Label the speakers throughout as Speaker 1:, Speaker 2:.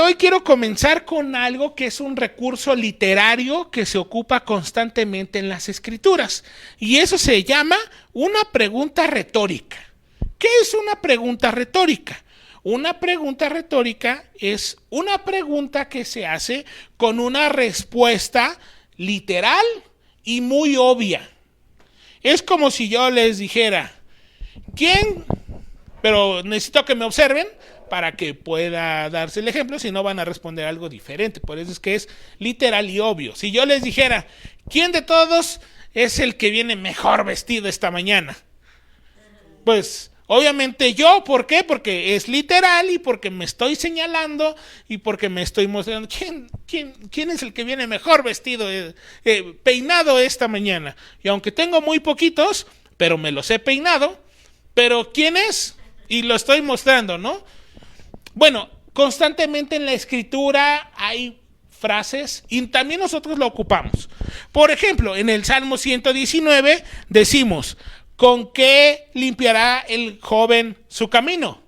Speaker 1: hoy quiero comenzar con algo que es un recurso literario que se ocupa constantemente en las escrituras. Y eso se llama una pregunta retórica. ¿Qué es una pregunta retórica? Una pregunta retórica es una pregunta que se hace con una respuesta literal y muy obvia. Es como si yo les dijera, ¿quién? Pero necesito que me observen para que pueda darse el ejemplo, si no van a responder algo diferente. Por eso es que es literal y obvio. Si yo les dijera, ¿quién de todos es el que viene mejor vestido esta mañana? Pues obviamente yo. ¿Por qué? Porque es literal y porque me estoy señalando y porque me estoy mostrando quién es el que viene mejor vestido, peinado esta mañana. Y aunque tengo muy poquitos, pero me los he peinado, pero ¿quién es? Y lo estoy mostrando, ¿no? Bueno, constantemente en la escritura hay frases y también nosotros lo ocupamos. Por ejemplo, en el Salmo 119 decimos, ¿con qué limpiará el joven su camino?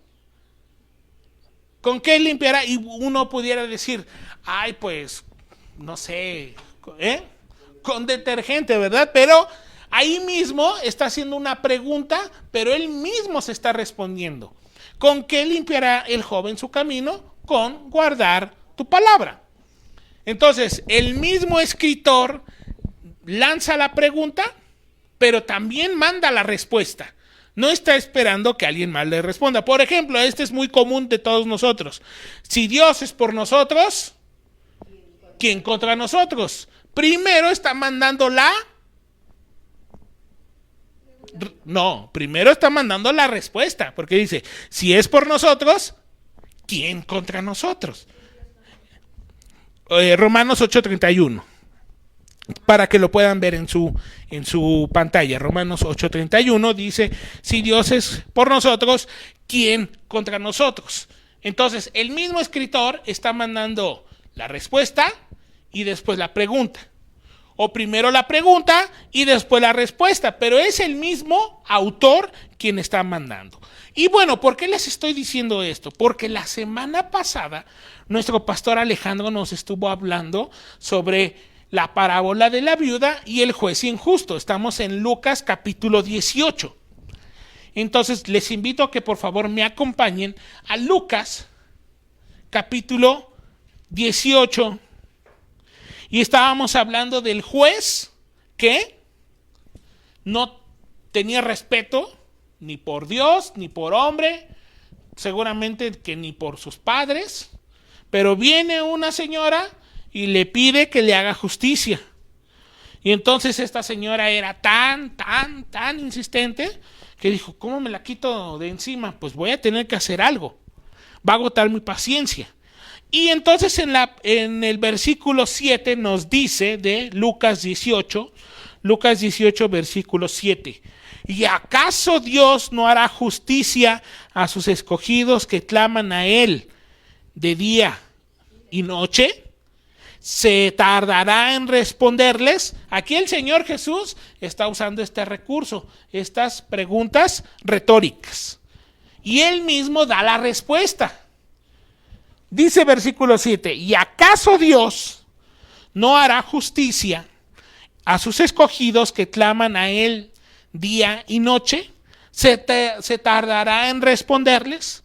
Speaker 1: ¿Con qué limpiará? Y uno pudiera decir, ay, pues, no sé, con detergente, ¿verdad? Pero ahí mismo está haciendo una pregunta, pero él mismo se está respondiendo. ¿Con qué limpiará el joven su camino? Con guardar tu palabra. Entonces, el mismo escritor lanza la pregunta, pero también manda la respuesta. No está esperando que alguien más le responda. Por ejemplo, este es muy común de todos nosotros. Si Dios es por nosotros, ¿quién contra nosotros? Primero está mandando primero está mandando la respuesta, porque dice, si es por nosotros, ¿quién contra nosotros? Romanos 8:31, para que lo puedan ver en su pantalla. Romanos 8:31 dice, si Dios es por nosotros, ¿quién contra nosotros? Entonces, el mismo escritor está mandando la respuesta y después la pregunta. O primero la pregunta y después la respuesta, pero es el mismo autor quien está mandando. Y bueno, ¿por qué les estoy diciendo esto? Porque la semana pasada nuestro pastor Alejandro nos estuvo hablando sobre la parábola de la viuda y el juez injusto. Estamos en Lucas capítulo 18. Entonces les invito a que por favor me acompañen a Lucas capítulo 18. Y estábamos hablando del juez que no tenía respeto ni por Dios, ni por hombre, seguramente que ni por sus padres, pero viene una señora y le pide que le haga justicia. Y entonces esta señora era tan insistente que dijo, ¿cómo me la quito de encima? Pues voy a tener que hacer algo. Va a agotar mi paciencia. Y entonces en el versículo 7 nos dice de Lucas 18 versículo 7. ¿Y acaso Dios no hará justicia a sus escogidos que claman a Él de día y noche? ¿Se tardará en responderles? Aquí el Señor Jesús está usando este recurso, estas preguntas retóricas. Y Él mismo da la respuesta. Dice versículo 7, ¿y acaso Dios no hará justicia a sus escogidos que claman a Él día y noche? ¿Se tardará en responderles?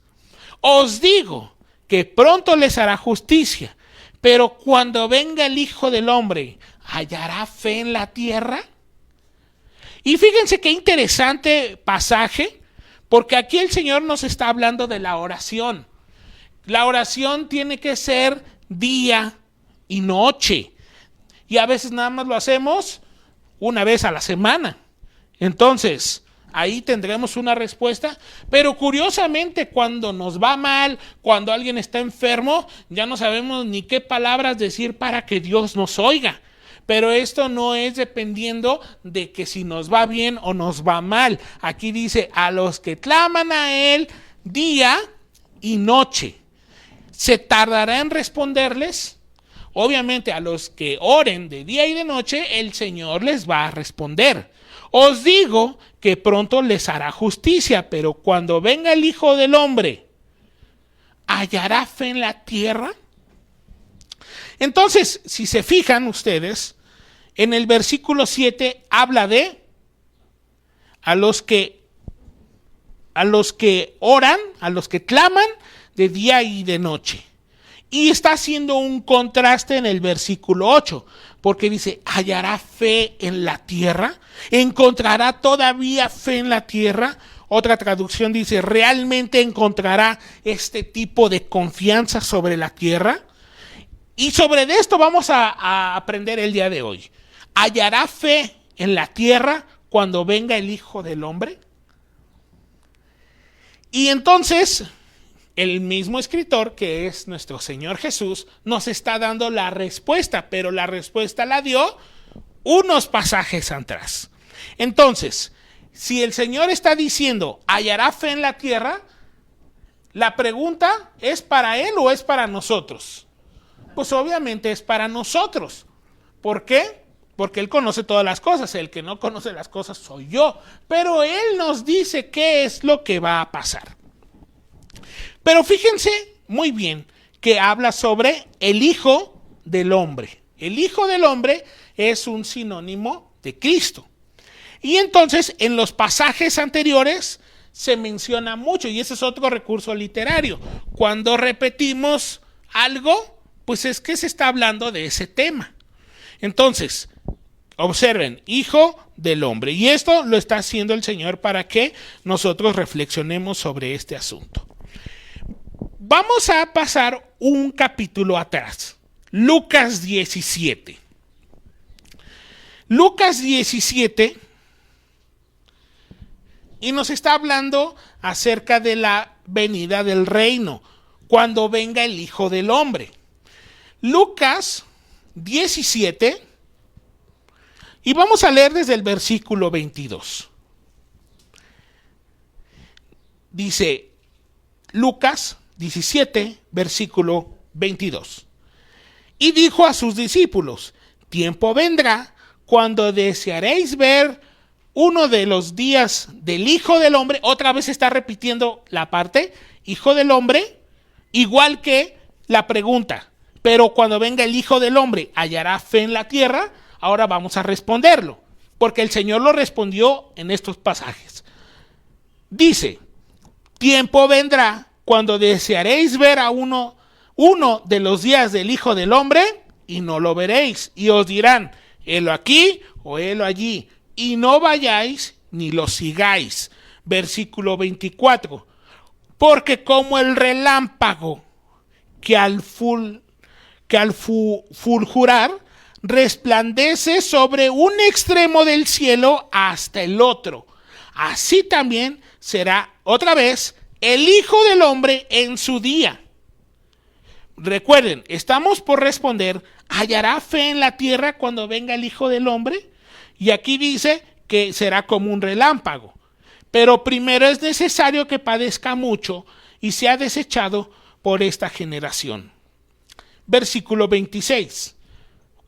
Speaker 1: Os digo que pronto les hará justicia, pero cuando venga el Hijo del Hombre, ¿hallará fe en la tierra? Y fíjense qué interesante pasaje, porque aquí el Señor nos está hablando de la oración. La oración tiene que ser día y noche. Y a veces nada más lo hacemos una vez a la semana. Entonces, ahí tendremos una respuesta. Pero curiosamente, cuando nos va mal, cuando alguien está enfermo, ya no sabemos ni qué palabras decir para que Dios nos oiga. Pero esto no es dependiendo de que si nos va bien o nos va mal. Aquí dice, a los que claman a Él día y noche. ¿Se tardará en responderles? Obviamente a los que oren de día y de noche, el Señor les va a responder. Os digo que pronto les hará justicia, pero cuando venga el Hijo del Hombre, ¿hallará fe en la tierra? Entonces, si se fijan ustedes, en el versículo 7 habla de a los que oran, a los que claman de día y de noche. Y está haciendo un contraste en el versículo 8, porque dice, ¿hallará fe en la tierra? ¿Encontrará todavía fe en la tierra? Otra traducción dice, ¿realmente encontrará este tipo de confianza sobre la tierra? Y sobre esto vamos a aprender el día de hoy. ¿Hallará fe en la tierra cuando venga el Hijo del Hombre? Y entonces, el mismo escritor, que es nuestro Señor Jesús, nos está dando la respuesta, pero la respuesta la dio unos pasajes atrás. Entonces, si el Señor está diciendo, ¿hallará fe en la tierra? La pregunta, ¿es para Él o es para nosotros? Pues obviamente es para nosotros. ¿Por qué? Porque Él conoce todas las cosas. El que no conoce las cosas soy yo. Pero Él nos dice qué es lo que va a pasar. Pero fíjense muy bien que habla sobre el Hijo del Hombre. El Hijo del Hombre es un sinónimo de Cristo. Y entonces en los pasajes anteriores se menciona mucho, y ese es otro recurso literario. Cuando repetimos algo, pues es que se está hablando de ese tema. Entonces, observen, Hijo del Hombre. Y esto lo está haciendo el Señor para que nosotros reflexionemos sobre este asunto. Vamos a pasar un capítulo atrás. Lucas 17. Lucas 17. Y nos está hablando acerca de la venida del reino, cuando venga el Hijo del Hombre. Lucas 17, y vamos a leer desde el versículo 22. Dice Lucas 17, versículo 22. Y dijo a sus discípulos, tiempo vendrá cuando desearéis ver uno de los días del Hijo del Hombre. Otra vez está repitiendo la parte, Hijo del Hombre, igual que la pregunta, pero cuando venga el Hijo del Hombre, ¿hallará fe en la tierra? Ahora vamos a responderlo, porque el Señor lo respondió en estos pasajes. Dice, tiempo vendrá cuando desearéis ver a uno de los días del Hijo del Hombre, y no lo veréis, y os dirán, helo aquí o helo allí, y no vayáis ni lo sigáis. Versículo 24. Porque como el relámpago que al fulgurar resplandece sobre un extremo del cielo hasta el otro, así también será otra vez el Hijo del Hombre en su día. Recuerden, estamos por responder, ¿hallará fe en la tierra cuando venga el Hijo del Hombre? Y aquí dice que será como un relámpago. Pero primero es necesario que padezca mucho y sea desechado por esta generación. Versículo 26.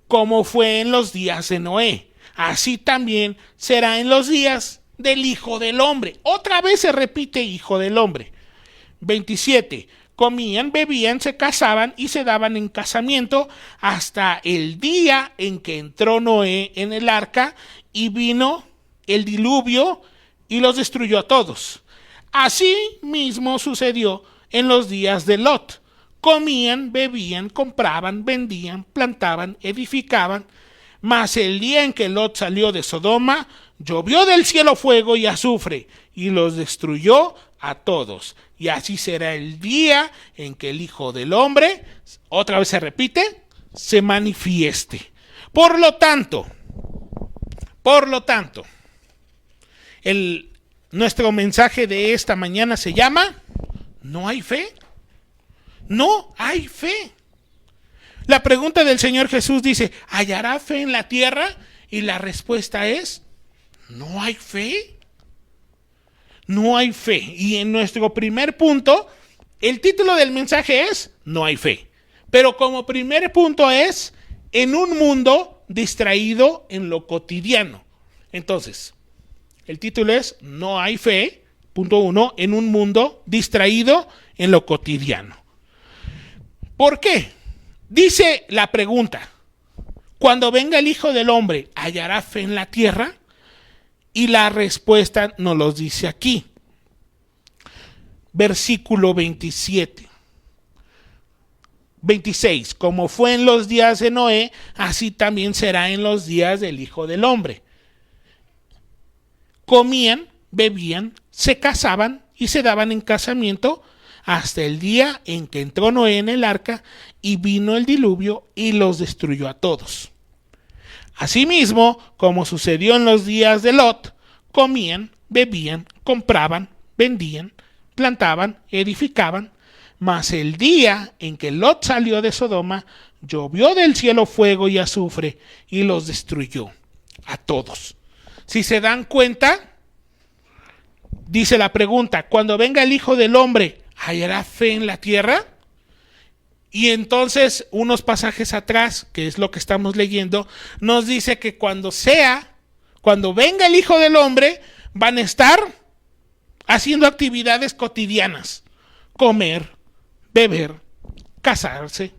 Speaker 1: Como fue en los días de Noé, así también será en los días del Hijo del Hombre. Otra vez se repite Hijo del Hombre. 27. Comían, bebían, se casaban y se daban en casamiento hasta el día en que entró Noé en el arca y vino el diluvio y los destruyó a todos. Así mismo sucedió en los días de Lot. Comían, bebían, compraban, vendían, plantaban, edificaban. Mas el día en que Lot salió de Sodoma, llovió del cielo fuego y azufre y los destruyó a todos. Y así será el día en que el Hijo del Hombre, otra vez se repite, se manifieste. Por lo tanto, nuestro mensaje de esta mañana se llama ¿no hay fe? No hay fe. La pregunta del Señor Jesús dice, ¿hallará fe en la tierra? Y la respuesta es, ¿no hay fe? No hay fe. Y en nuestro primer punto, el título del mensaje es no hay fe. Pero como primer punto es en un mundo distraído en lo cotidiano. Entonces, el título es no hay fe, punto 1, en un mundo distraído en lo cotidiano. ¿Por qué? Dice la pregunta, cuando venga el Hijo del Hombre, ¿hallará fe en la tierra? Y la respuesta nos lo dice aquí. Versículo 26, como fue en los días de Noé, así también será en los días del Hijo del Hombre. Comían, bebían, se casaban y se daban en casamiento hasta el día en que entró Noé en el arca y vino el diluvio y los destruyó a todos. Asimismo, como sucedió en los días de Lot, comían, bebían, compraban, vendían, plantaban, edificaban, mas el día en que Lot salió de Sodoma, llovió del cielo fuego y azufre y los destruyó a todos. Si se dan cuenta, dice la pregunta, cuando venga el Hijo del Hombre, ¿hallará fe en la tierra? Y entonces, unos pasajes atrás, que es lo que estamos leyendo, nos dice que cuando venga el Hijo del Hombre, van a estar haciendo actividades cotidianas, comer, beber, casarse.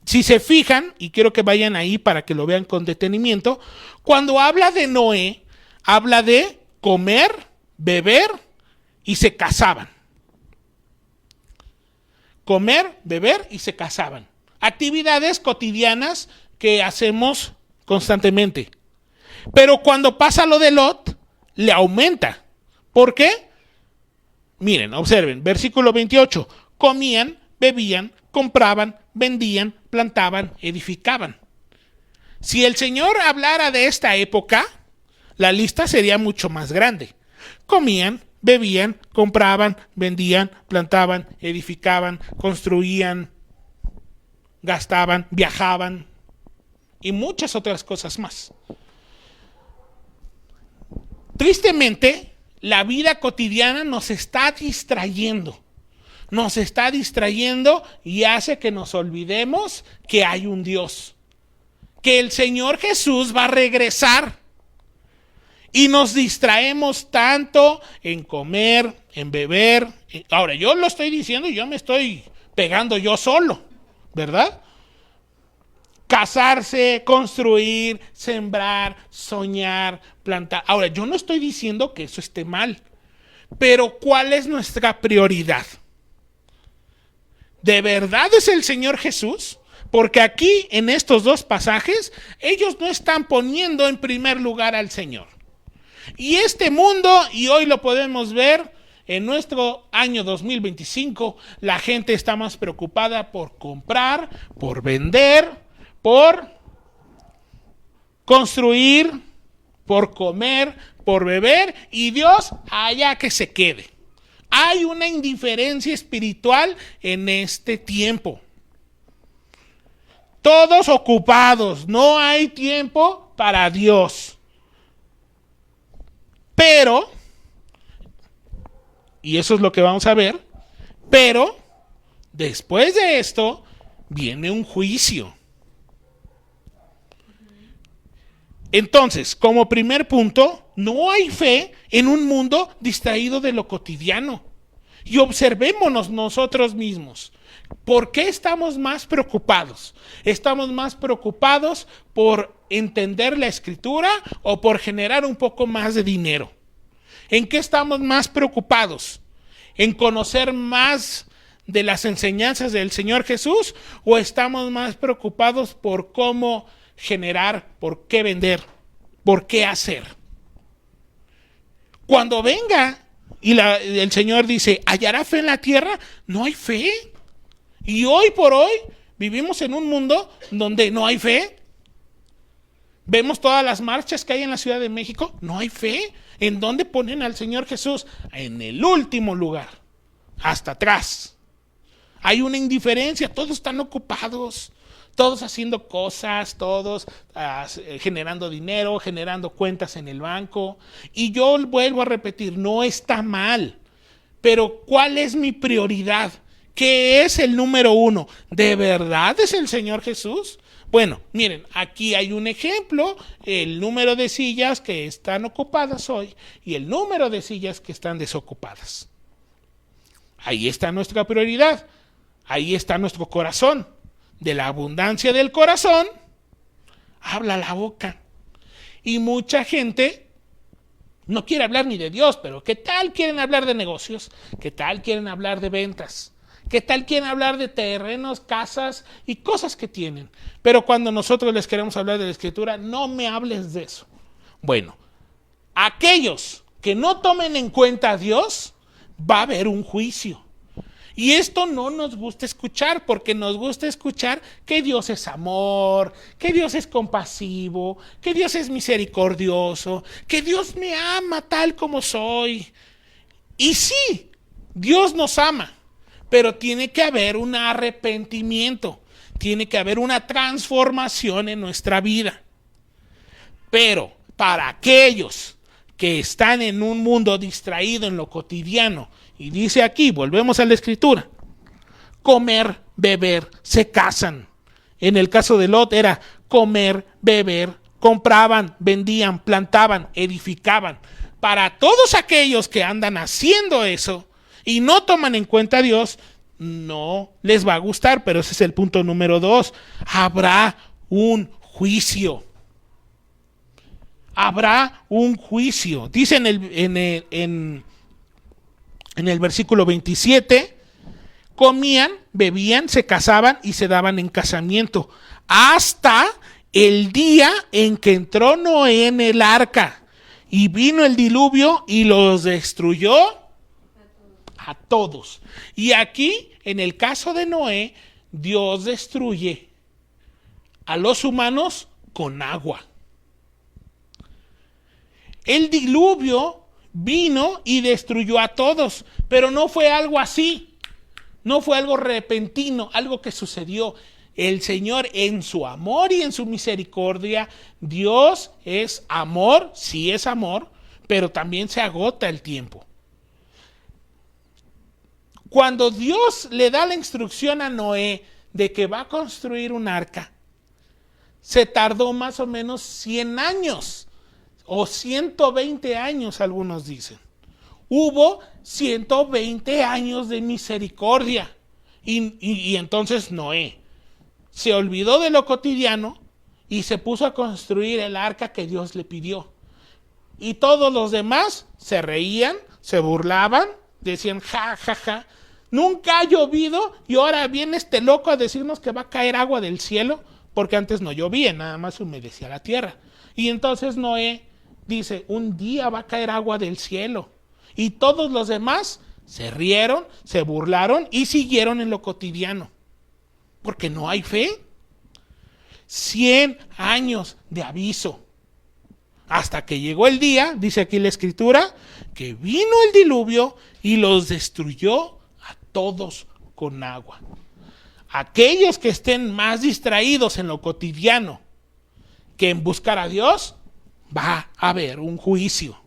Speaker 1: Si se fijan, y quiero que vayan ahí para que lo vean con detenimiento, cuando habla de Noé, habla de comer, beber y se casaban. Comer, beber y se casaban. Actividades cotidianas que hacemos constantemente. Pero cuando pasa lo de Lot, le aumenta. ¿Por qué? Miren, observen, versículo 28. Comían, bebían, compraban, vendían, plantaban, edificaban. Si el Señor hablara de esta época, la lista sería mucho más grande. Comían, bebían, compraban, vendían, plantaban, edificaban, construían, gastaban, viajaban y muchas otras cosas más. Tristemente, la vida cotidiana nos está distrayendo y hace que nos olvidemos que hay un Dios, que el Señor Jesús va a regresar. Y nos distraemos tanto en comer, en beber. Ahora, yo lo estoy diciendo y yo me estoy pegando yo solo, ¿verdad? Casarse, construir, sembrar, soñar, plantar. Ahora, yo no estoy diciendo que eso esté mal, pero ¿cuál es nuestra prioridad? ¿De verdad es el Señor Jesús? Porque aquí, en estos dos pasajes, ellos no están poniendo en primer lugar al Señor. Y este mundo, y hoy lo podemos ver en nuestro año 2025, la gente está más preocupada por comprar, por vender, por construir, por comer, por beber, y Dios allá que se quede. Hay una indiferencia espiritual en este tiempo. Todos ocupados, no hay tiempo para Dios. Pero, y eso es lo que vamos a ver, pero después de esto viene un juicio. Entonces, como primer punto, no hay fe en un mundo distraído de lo cotidiano. Y observémonos nosotros mismos. ¿Por qué estamos más preocupados? ¿Estamos más preocupados por entender la Escritura o por generar un poco más de dinero? ¿En qué estamos más preocupados? ¿En conocer más de las enseñanzas del Señor Jesús? ¿O estamos más preocupados por cómo generar, por qué vender, por qué hacer? Cuando venga y el Señor dice, ¿hallará fe en la tierra? No hay fe. Y hoy por hoy vivimos en un mundo donde no hay fe. Vemos todas las marchas que hay en la Ciudad de México, no hay fe. ¿En dónde ponen al Señor Jesús? En el último lugar, hasta atrás. Hay una indiferencia, todos están ocupados, todos haciendo cosas, todos generando dinero, generando cuentas en el banco. Y yo vuelvo a repetir, no está mal, pero ¿cuál es mi prioridad? ¿Qué es el número uno? ¿De verdad es el Señor Jesús? Bueno, miren, aquí hay un ejemplo, el número de sillas que están ocupadas hoy y el número de sillas que están desocupadas. Ahí está nuestra prioridad, ahí está nuestro corazón. de la abundancia del corazón, habla la boca. Y mucha gente no quiere hablar ni de Dios, pero ¿qué tal quieren hablar de negocios? ¿Qué tal quieren hablar de ventas? ¿Qué tal quieren hablar de terrenos, casas y cosas que tienen? Pero cuando nosotros les queremos hablar de la Escritura, no me hables de eso. Bueno, aquellos que no tomen en cuenta a Dios, va a haber un juicio. Y esto no nos gusta escuchar, porque nos gusta escuchar que Dios es amor, que Dios es compasivo, que Dios es misericordioso, que Dios me ama tal como soy. Y sí, Dios nos ama, pero tiene que haber un arrepentimiento, tiene que haber una transformación en nuestra vida. Pero para aquellos que están en un mundo distraído en lo cotidiano, y dice aquí, volvemos a la Escritura, comer, beber, se casan. En el caso de Lot era comer, beber, compraban, vendían, plantaban, edificaban. Para todos aquellos que andan haciendo eso y no toman en cuenta a Dios, no les va a gustar, pero ese es el punto número 2. Habrá un juicio. Habrá un juicio. Dice en el versículo 27, comían, bebían, se casaban y se daban en casamiento hasta el día en que entró Noé en el arca y vino el diluvio y los destruyó a todos. Y aquí, en el caso de Noé, Dios destruye a los humanos con agua. El diluvio vino y destruyó a todos, pero no fue algo así, no fue algo repentino, algo que sucedió. El Señor en su amor y en su misericordia, Dios es amor, sí es amor, pero también se agota el tiempo. Cuando Dios le da la instrucción a Noé de que va a construir un arca, se tardó más o menos 100 años. O 120 años, algunos dicen. Hubo 120 años de misericordia. Y entonces Noé se olvidó de lo cotidiano y se puso a construir el arca que Dios le pidió. Y todos los demás se reían, se burlaban, decían ja, ja, ja. Nunca ha llovido y ahora viene este loco a decirnos que va a caer agua del cielo, porque antes no llovía, nada más humedecía la tierra. Y entonces Noé dice, un día va a caer agua del cielo. Y todos los demás se rieron, se burlaron y siguieron en lo cotidiano. Porque no hay fe. 100 años de aviso. Hasta que llegó el día, dice aquí la Escritura, que vino el diluvio y los destruyó a todos con agua. Aquellos que estén más distraídos en lo cotidiano que en buscar a Dios, va a haber un juicio.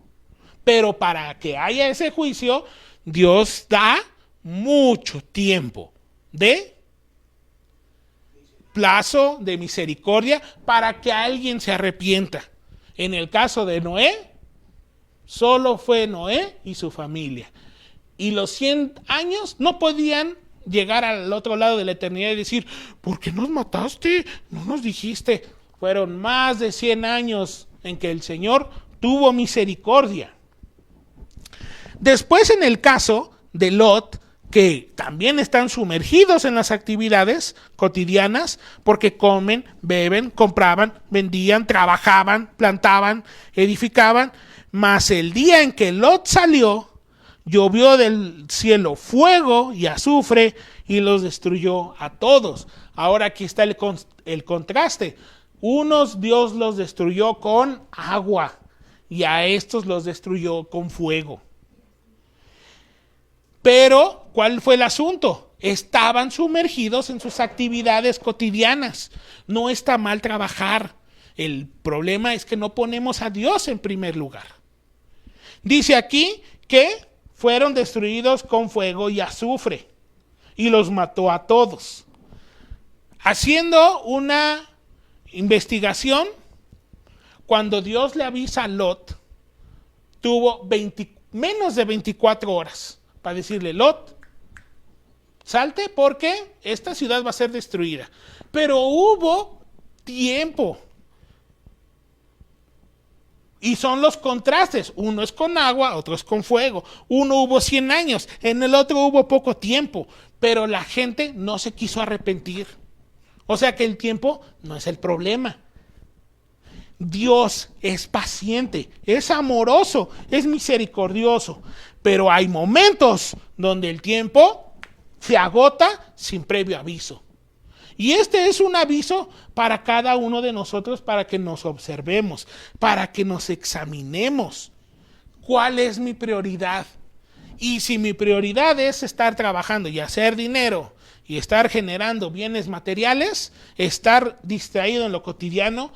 Speaker 1: Pero para que haya ese juicio, Dios da mucho tiempo de plazo, de misericordia, para que alguien se arrepienta. En el caso de Noé, solo fue Noé y su familia. Y los 100 años no podían llegar al otro lado de la eternidad y decir, ¿por qué nos mataste? No nos dijiste. Fueron más de 100 años en que el Señor tuvo misericordia. Después, en el caso de Lot, que también están sumergidos en las actividades cotidianas, porque comen, beben, compraban, vendían, trabajaban, plantaban, edificaban, mas el día en que Lot salió, llovió del cielo fuego y azufre y los destruyó a todos. Ahora aquí está el contraste. Unos Dios los destruyó con agua y a estos los destruyó con fuego. Pero, ¿cuál fue el asunto? Estaban sumergidos en sus actividades cotidianas. No está mal trabajar. El problema es que no ponemos a Dios en primer lugar. Dice aquí que fueron destruidos con fuego y azufre y los mató a todos. Haciendo una investigación, cuando Dios le avisa a Lot, tuvo menos de 24 horas para decirle, Lot, salte porque esta ciudad va a ser destruida. Pero hubo tiempo. Y son los contrastes. Uno es con agua, otro es con fuego. Uno hubo 100 años, en el otro hubo poco tiempo. Pero la gente no se quiso arrepentir. O sea que el tiempo no es el problema. Dios es paciente, es amoroso, es misericordioso. Pero hay momentos donde el tiempo se agota sin previo aviso. Y este es un aviso para cada uno de nosotros, para que nos observemos, para que nos examinemos. ¿Cuál es mi prioridad? Y si mi prioridad es estar trabajando y hacer dinero y estar generando bienes materiales, estar distraído en lo cotidiano,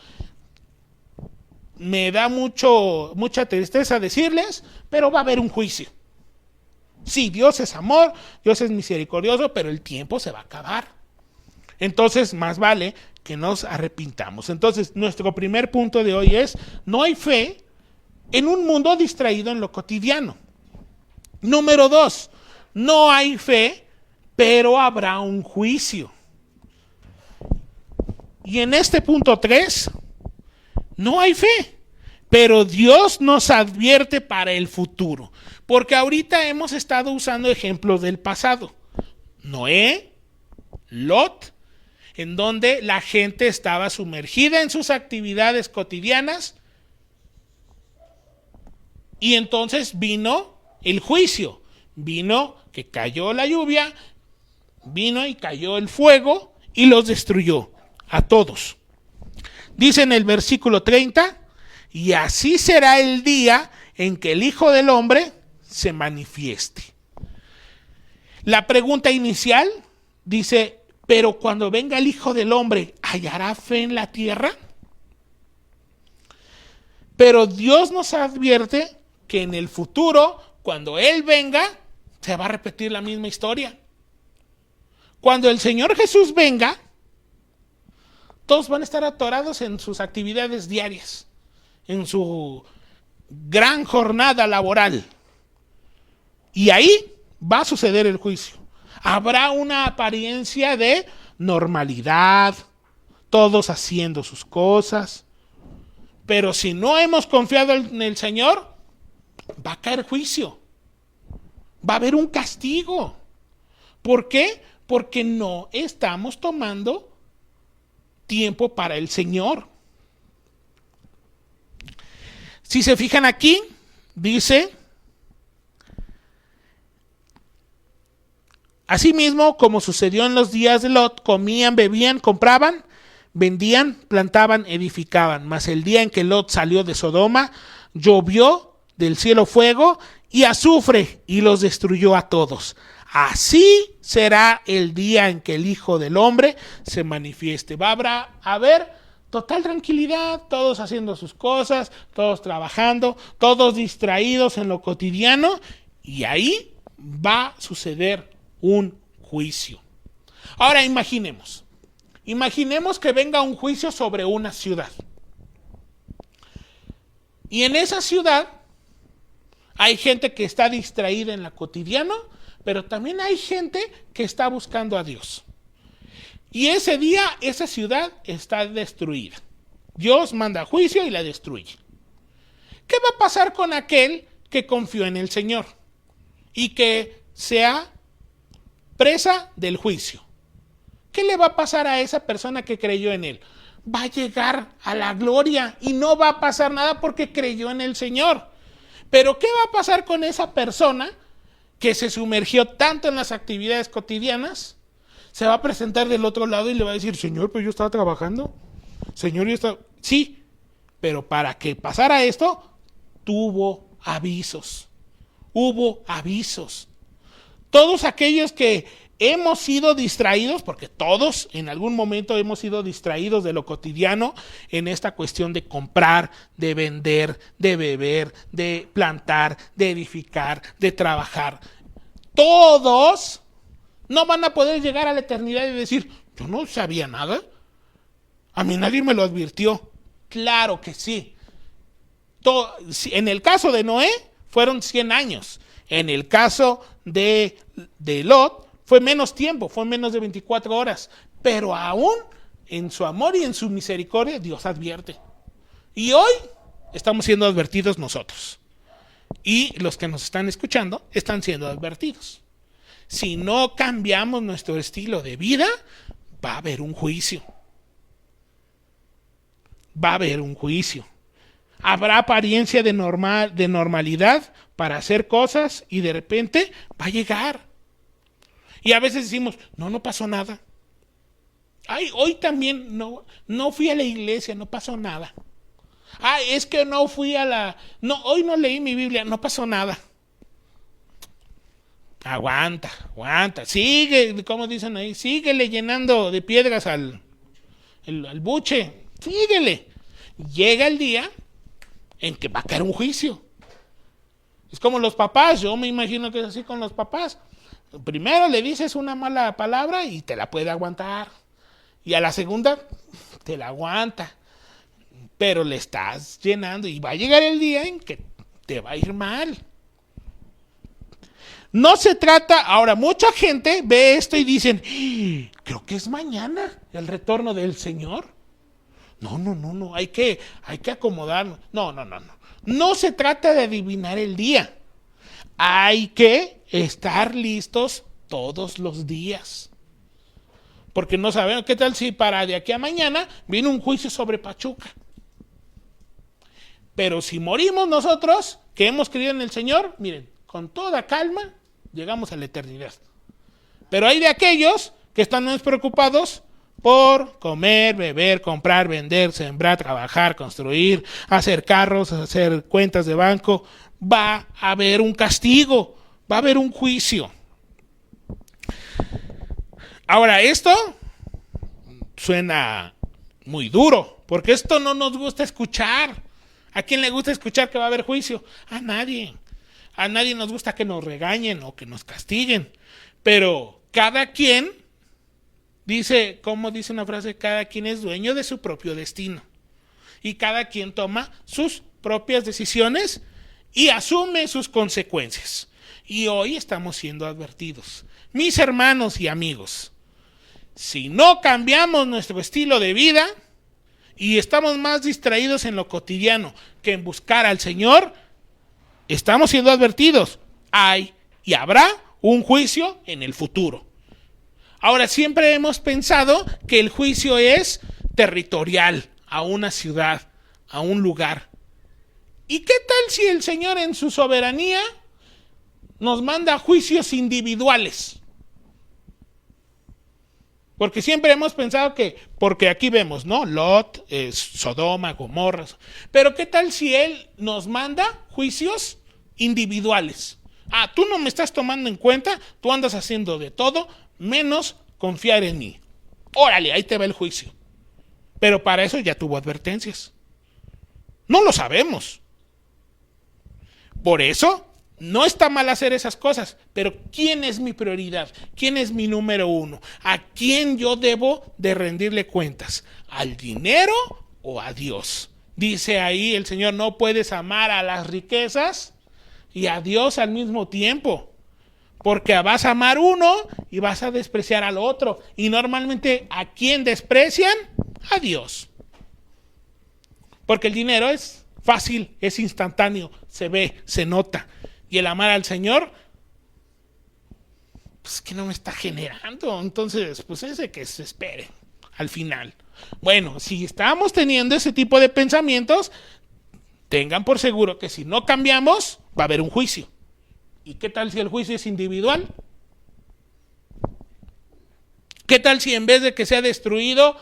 Speaker 1: me da mucha tristeza decirles, pero va a haber un juicio. Sí, Dios es amor, Dios es misericordioso, pero el tiempo se va a acabar. Entonces, más vale que nos arrepintamos. Entonces, nuestro primer punto de hoy es: no hay fe en un mundo distraído en lo cotidiano. Número 2, no hay fe, pero habrá un juicio. Y en este punto 3, no hay fe, pero Dios nos advierte para el futuro. Porque ahorita hemos estado usando ejemplos del pasado. Noé, Lot, en donde la gente estaba sumergida en sus actividades cotidianas y entonces vino el juicio, vino que cayó la lluvia, vino y cayó el fuego y los destruyó a todos. Dice en el versículo 30, y así será el día en que el Hijo del Hombre se manifieste. La pregunta inicial dice: pero cuando venga el Hijo del Hombre, ¿hallará fe en la tierra? Pero Dios nos advierte que en el futuro, cuando Él venga, se va a repetir la misma historia. Cuando el Señor Jesús venga, todos van a estar atorados en sus actividades diarias, en su gran jornada laboral. Y ahí va a suceder el juicio. Habrá una apariencia de normalidad, todos haciendo sus cosas. Pero si no hemos confiado en el Señor, va a caer juicio. Va a haber un castigo. ¿Por qué? Porque no estamos tomando tiempo para el Señor. Si se fijan aquí, dice: asimismo, como sucedió en los días de Lot, comían, bebían, compraban, vendían, plantaban, edificaban. Mas el día en que Lot salió de Sodoma, llovió del cielo fuego y azufre y los destruyó a todos. Así será el día en que el Hijo del Hombre se manifieste. Va a haber total tranquilidad, todos haciendo sus cosas, todos trabajando, todos distraídos en lo cotidiano, y ahí va a suceder un juicio. Ahora imaginemos que venga un juicio sobre una ciudad. Y en esa ciudad hay gente que está distraída en lo cotidiano, pero también hay gente que está buscando a Dios. Y ese día esa ciudad está destruida. Dios manda juicio y la destruye. ¿Qué va a pasar con aquel que confió en el Señor y que sea presa del juicio? ¿Qué le va a pasar a esa persona que creyó en Él? Va a llegar a la gloria y no va a pasar nada porque creyó en el Señor. Pero ¿qué va a pasar con esa persona que se sumergió tanto en las actividades cotidianas? Se va a presentar del otro lado y le va a decir: Señor, pero yo estaba trabajando. Señor, yo estaba... Sí, pero para que pasara esto, hubo avisos. Todos aquellos que hemos sido distraídos, porque todos en algún momento hemos sido distraídos de lo cotidiano en esta cuestión de comprar, de vender, de beber, de plantar, de edificar, de trabajar. Todos no van a poder llegar a la eternidad y decir: yo no sabía nada, a mí nadie me lo advirtió. Claro que sí. En el caso de Noé fueron 100 años. En el caso de Lot Fue menos tiempo, fue menos de 24 horas. Pero aún en su amor y en su misericordia, Dios advierte. Y hoy estamos siendo advertidos nosotros. Y los que nos están escuchando están siendo advertidos. Si no cambiamos nuestro estilo de vida, va a haber un juicio. Va a haber un juicio. Habrá apariencia de normalidad para hacer cosas y de repente va a llegar. Y a veces decimos, no pasó nada. Ay, hoy también no fui a la iglesia, no pasó nada. Ay, es que hoy no leí mi Biblia, no pasó nada. Aguanta. Sigue, como dicen ahí, síguele llenando de piedras al buche. Síguele. Llega el día en que va a caer un juicio. Es como los papás, yo me imagino que es así con los papás. Primero le dices una mala palabra y te la puede aguantar. Y a la segunda te la aguanta. Pero le estás llenando y va a llegar el día en que te va a ir mal. No se trata, ahora mucha gente ve esto y dicen, creo que es mañana el retorno del Señor. No, hay que acomodarnos. No. No se trata de adivinar el día. Hay que estar listos todos los días. Porque no sabemos qué tal si para de aquí a mañana viene un juicio sobre Pachuca. Pero si morimos nosotros, que hemos creído en el Señor, miren, con toda calma, llegamos a la eternidad. Pero hay de aquellos que están más preocupados por comer, beber, comprar, vender, sembrar, trabajar, construir, hacer carros, hacer cuentas de banco. Va a haber un castigo, va a haber un juicio. Ahora, esto suena muy duro, porque esto no nos gusta escuchar. ¿A quién le gusta escuchar que va a haber juicio? A nadie. A nadie nos gusta que nos regañen o que nos castiguen. Pero cada quien dice, ¿cómo dice una frase? Cada quien es dueño de su propio destino. Y cada quien toma sus propias decisiones y asume sus consecuencias. Y hoy estamos siendo advertidos. Mis hermanos y amigos, si no cambiamos nuestro estilo de vida y estamos más distraídos en lo cotidiano que en buscar al Señor, estamos siendo advertidos. Hay y habrá un juicio en el futuro. Ahora, siempre hemos pensado que el juicio es territorial, a una ciudad, a un lugar. ¿Y qué tal si el Señor en su soberanía nos manda juicios individuales? Porque siempre hemos pensado que, porque aquí vemos, ¿no? Lot, Sodoma, Gomorra. Pero ¿qué tal si Él nos manda juicios individuales? Tú no me estás tomando en cuenta, tú andas haciendo de todo, menos confiar en mí. Órale, ahí te va el juicio. Pero para eso ya tuvo advertencias. No lo sabemos. Por eso, no está mal hacer esas cosas, pero ¿quién es mi prioridad? ¿Quién es mi número uno? ¿A quién yo debo de rendirle cuentas? ¿Al dinero o a Dios? Dice ahí el Señor, no puedes amar a las riquezas y a Dios al mismo tiempo. Porque vas a amar uno y vas a despreciar al otro. Y normalmente, ¿a quién desprecian? A Dios. Porque el dinero es fácil, es instantáneo, se ve, se nota. Y el amar al Señor, pues que no me está generando. Entonces, pues ese que se espere al final. Bueno, si estamos teniendo ese tipo de pensamientos, tengan por seguro que si no cambiamos, va a haber un juicio. ¿Y qué tal si el juicio es individual? ¿Qué tal si en vez de que sea destruido,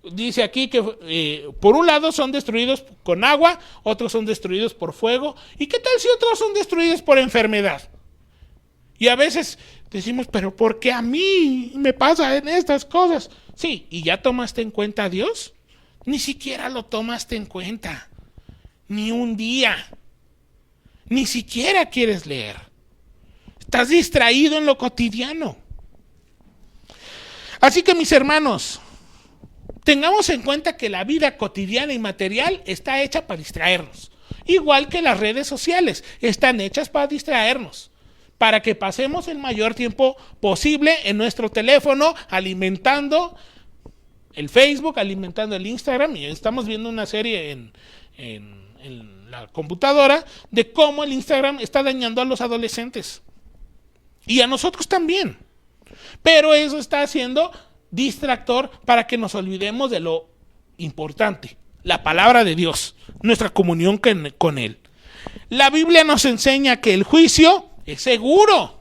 Speaker 1: dice aquí que por un lado son destruidos con agua, otros son destruidos por fuego? ¿Y qué tal si otros son destruidos por enfermedad? Y a veces decimos, pero ¿por qué a mí me pasa en estas cosas? Sí, ¿y ya tomaste en cuenta a Dios? Ni siquiera lo tomaste en cuenta. Ni un día. Ni siquiera quieres leer. Estás distraído en lo cotidiano. Así que mis hermanos, tengamos en cuenta que la vida cotidiana y material está hecha para distraernos. Igual que las redes sociales están hechas para distraernos. para que pasemos el mayor tiempo posible en nuestro teléfono, alimentando el Facebook, alimentando el Instagram. Y estamos viendo una serie en la computadora de cómo el Instagram está dañando a los adolescentes. Y a nosotros también. Pero eso está haciendo distractor para que nos olvidemos de lo importante, la palabra de Dios, nuestra comunión con Él. La Biblia nos enseña que el juicio es seguro,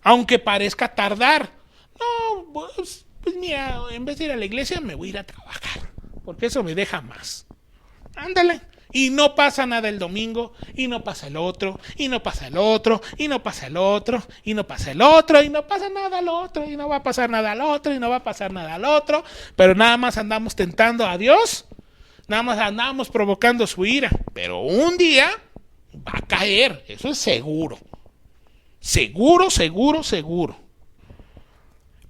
Speaker 1: aunque parezca tardar. No, pues mira, en vez de ir a la iglesia me voy a ir a trabajar, porque eso me deja más. Ándale. Y no pasa nada el domingo, y no pasa el otro, y no pasa el otro, y no pasa el otro, y no pasa el otro, y no pasa nada al otro, y no va a pasar nada al otro, y no va a pasar nada al otro, pero nada más andamos tentando a Dios, nada más andamos provocando su ira, pero un día va a caer, eso es seguro, seguro, seguro, seguro.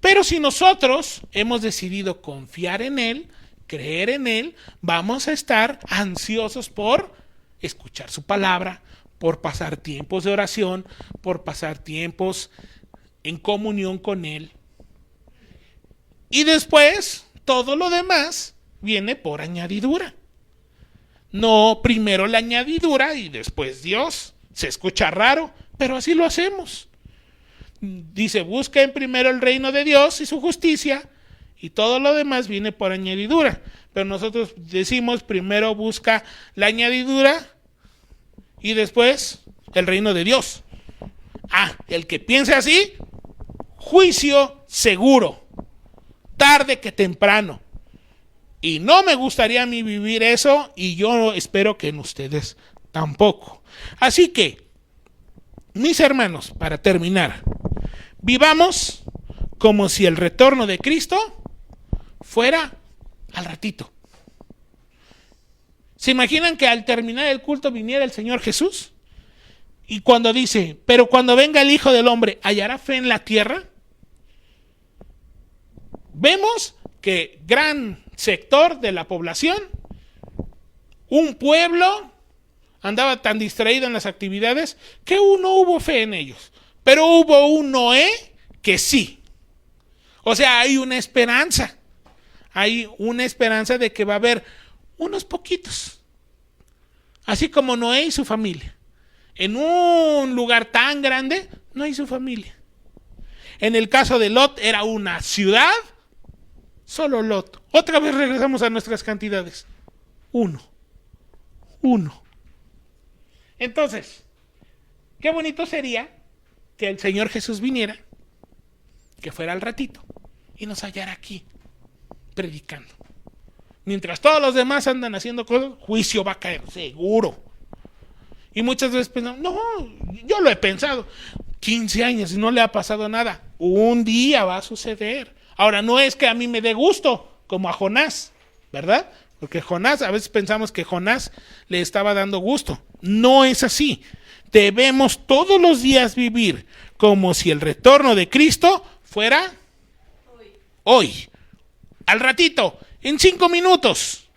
Speaker 1: Pero si nosotros hemos decidido confiar en Él, creer en Él, vamos a estar ansiosos por escuchar su palabra, por pasar tiempos de oración, por pasar tiempos en comunión con Él. Y después, todo lo demás viene por añadidura. No primero la añadidura y después Dios. Se escucha raro, pero así lo hacemos. Dice, busquen primero el reino de Dios y su justicia, y todo lo demás viene por añadidura. Pero nosotros decimos, primero busca la añadidura y después el reino de Dios. El que piense así, juicio seguro, tarde que temprano. Y no me gustaría a mí vivir eso, y yo espero que en ustedes tampoco. Así que, mis hermanos, para terminar, vivamos como si el retorno de Cristo fuera al ratito. ¿Se imaginan que al terminar el culto viniera el Señor Jesús? Y cuando dice, pero cuando venga el Hijo del Hombre, ¿hallará fe en la tierra? Vemos que gran sector de la población, un pueblo, andaba tan distraído en las actividades que no hubo fe en ellos. Pero hubo un Noé que sí. O sea, hay una esperanza. Hay una esperanza de que va a haber unos poquitos. Así como Noé y su familia. En un lugar tan grande, no hay su familia. En el caso de Lot, era una ciudad, solo Lot. Otra vez regresamos a nuestras cantidades. Uno. Entonces, qué bonito sería que el Señor Jesús viniera, que fuera al ratito, y nos hallara aquí, predicando. Mientras todos los demás andan haciendo cosas, juicio va a caer, seguro. Y muchas veces pensamos, no, yo lo he pensado, 15 años y no le ha pasado nada. Un día va a suceder. Ahora, no es que a mí me dé gusto, como a Jonás, ¿verdad? Porque Jonás, a veces pensamos que Jonás le estaba dando gusto. No es así. Debemos todos los días vivir como si el retorno de Cristo fuera hoy. Al ratito, en 5 minutos.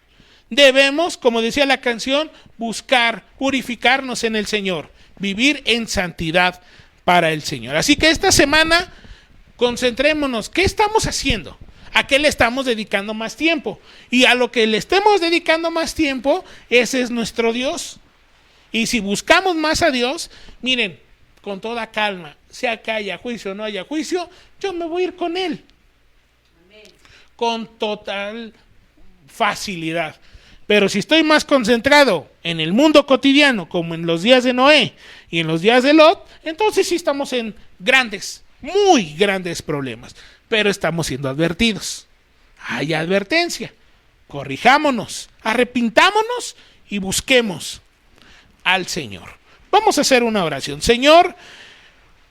Speaker 1: Debemos, como decía la canción, buscar purificarnos en el Señor, vivir en santidad para el Señor. Así que esta semana concentrémonos. ¿Qué estamos haciendo? ¿A qué le estamos dedicando más tiempo? Y a lo que le estemos dedicando más tiempo, ese es nuestro Dios. Y si buscamos más a Dios, miren, con toda calma, sea que haya juicio o no haya juicio, yo me voy a ir con Él. Amén. Con total facilidad. Pero si estoy más concentrado en el mundo cotidiano, como en los días de Noé y en los días de Lot, entonces sí estamos en grandes, muy grandes problemas. Pero estamos siendo advertidos. Hay advertencia. Corrijámonos, arrepintámonos y busquemos al Señor. Vamos a hacer una oración. Señor,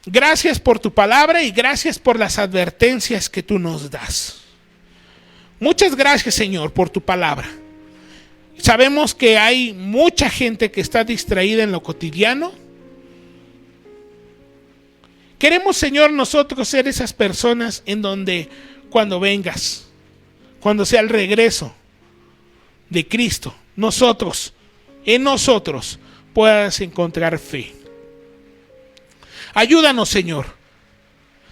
Speaker 1: gracias por tu palabra y gracias por las advertencias que tú nos das. Muchas gracias, Señor, por tu palabra. Sabemos que hay mucha gente que está distraída en lo cotidiano. Queremos, Señor, nosotros ser esas personas en donde cuando vengas, cuando sea el regreso de Cristo, en nosotros puedas encontrar fe. Ayúdanos, Señor.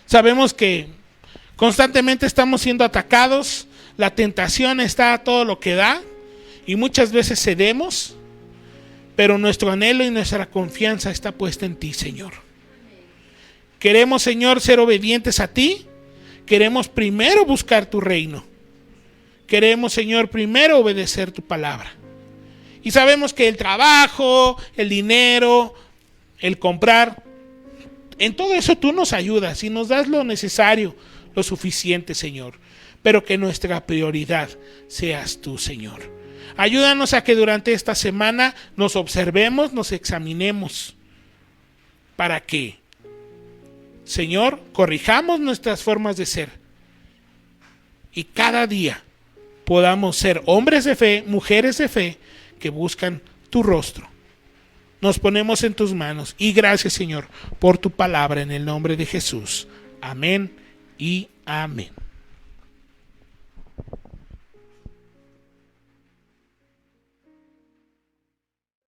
Speaker 1: Sabemos que constantemente estamos siendo atacados, la tentación está a todo lo que da y muchas veces cedemos, pero nuestro anhelo y nuestra confianza está puesta en ti, Señor. Queremos, Señor, ser obedientes a ti. Queremos primero buscar tu reino. Queremos, Señor, primero obedecer tu palabra. Y sabemos que el trabajo, el dinero, el comprar, en todo eso tú nos ayudas y nos das lo necesario, lo suficiente, Señor. Pero que nuestra prioridad seas tú, Señor. Ayúdanos a que durante esta semana nos observemos, nos examinemos, para que, Señor, corrijamos nuestras formas de ser y cada día podamos ser hombres de fe, mujeres de fe que buscan tu rostro. Nos ponemos en tus manos y gracias, Señor, por tu palabra en el nombre de Jesús. Amén y amén.